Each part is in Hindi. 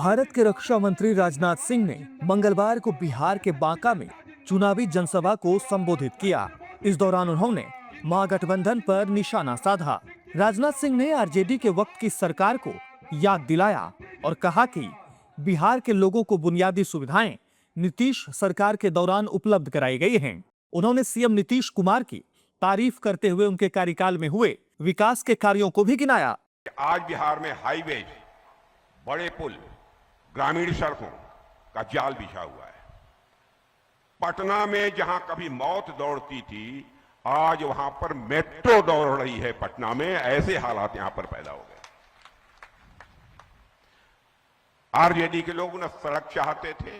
भारत के रक्षा मंत्री राजनाथ सिंह ने मंगलवार को बिहार के बांका में चुनावी जनसभा को संबोधित किया। इस दौरान उन्होंने महागठबंधन पर निशाना साधा। राजनाथ सिंह ने आरजेडी के वक्त की सरकार को याद दिलाया और कहा कि बिहार के लोगों को बुनियादी सुविधाएं नीतीश सरकार के दौरान उपलब्ध कराई गई हैं। उन्होंने सीएम नीतीश कुमार की तारीफ करते हुए उनके कार्यकाल में हुए विकास के कार्यों को भी गिनाया। आज बिहार में हाईवे, बड़े पुल, ग्रामीण सड़कों का जाल बिछा हुआ है। पटना में जहां कभी मौत दौड़ती थी, आज वहां पर मेट्रो दौड़ रही है। पटना में ऐसे हालात यहां पर पैदा हो गए। आरजेडी के लोग न सड़क चाहते थे,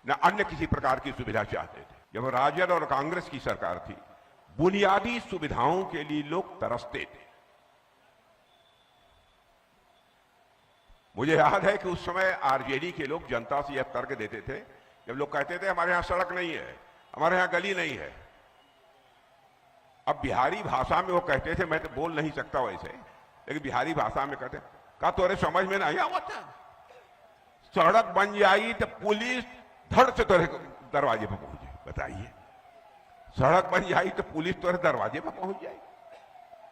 न अन्य किसी प्रकार की सुविधा चाहते थे। जब राजद और कांग्रेस की सरकार थी, बुनियादी सुविधाओं के लिए लोग तरसते थे। मुझे याद है कि उस समय आरजेडी के लोग जनता से यह तर्क देते थे, जब लोग कहते थे हमारे यहां सड़क नहीं है, हमारे यहां गली नहीं है। अब बिहारी भाषा में वो कहते थे, मैं तो बोल नहीं सकता वैसे, लेकिन बिहारी भाषा में कहते का तोरे समझ में नहीं आवता, सड़क बन जाई तो पुलिस धड़ से तोरे दरवाजे पर पहुंच जाए। बताइए, सड़क बन जाई तो पुलिस तोरे दरवाजे पर पहुंच जाए।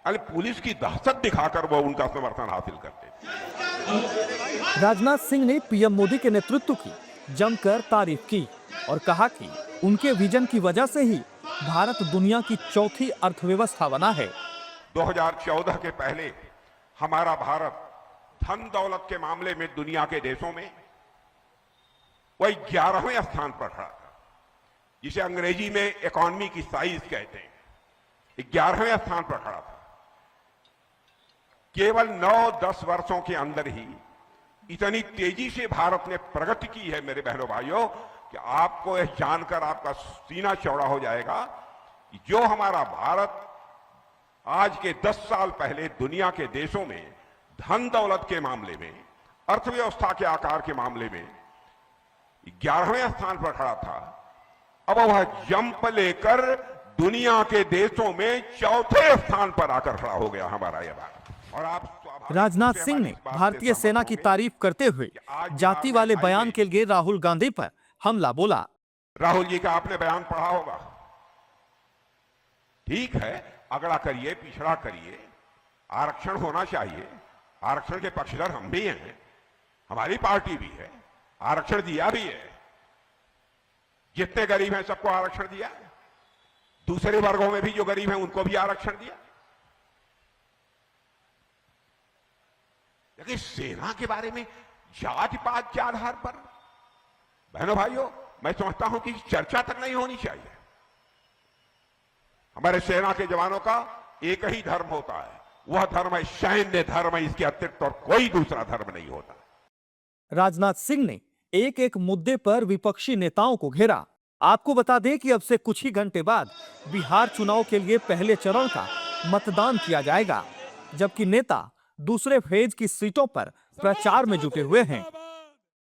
अरे पुलिस की दहशत दिखाकर वो उनका समर्थन हासिल करते थे। राजनाथ सिंह ने पीएम मोदी के नेतृत्व की जमकर तारीफ की और कहा कि उनके विजन की वजह से ही भारत दुनिया की चौथी अर्थव्यवस्था बना है। 2014 के पहले हमारा भारत धन दौलत के मामले में दुनिया के देशों में वही 11वें स्थान पर खड़ा था, जिसे अंग्रेजी में इकोनॉमी की साइज कहते हैं। 11वें स्थान पर खड़ा था। केवल 9-10 वर्षों के अंदर ही इतनी तेजी से भारत ने प्रगति की है मेरे बहनों भाइयों, कि आपको यह जानकर आपका सीना चौड़ा हो जाएगा कि जो हमारा भारत आज के 10 साल पहले दुनिया के देशों में धन दौलत के मामले में, अर्थव्यवस्था के आकार के मामले में 11वें स्थान पर खड़ा था, अब वह जंप लेकर दुनिया के देशों में चौथे स्थान पर आकर खड़ा हो गया हमारा यह भारत। और आप राजनाथ सिंह ने भारतीय सेना की तारीफ करते हुए जाति वाले बयान के लिए राहुल गांधी पर हमला बोला। राहुल जी का आपने बयान पढ़ा होगा। ठीक है, अगड़ा करिए, पिछड़ा करिए, आरक्षण होना चाहिए। आरक्षण के पक्षधर हम भी हैं, हमारी पार्टी भी है, आरक्षण दिया भी है। जितने गरीब हैं सबको आरक्षण दिया, दूसरे वर्गों में भी जो गरीब हैं उनको भी आरक्षण दिया। लेकिन सेना के बारे में जाति पात के आधार पर, बहनों भाइयों, मैं समझता हूं कि चर्चा तक नहीं होनी चाहिए। हमारे सेना के जवानों का एक ही धर्म होता है, वह धर्म है सैन्य धर्म। इसके अतिरिक्त और कोई दूसरा धर्म नहीं होता। राजनाथ सिंह ने एक एक मुद्दे पर विपक्षी नेताओं को घेरा। आपको बता दें कि अब से कुछ ही घंटे बाद बिहार चुनाव के लिए पहले चरण का मतदान किया जाएगा, जबकि नेता दूसरे फेज की सीटों पर प्रचार में जुटे हुए हैं।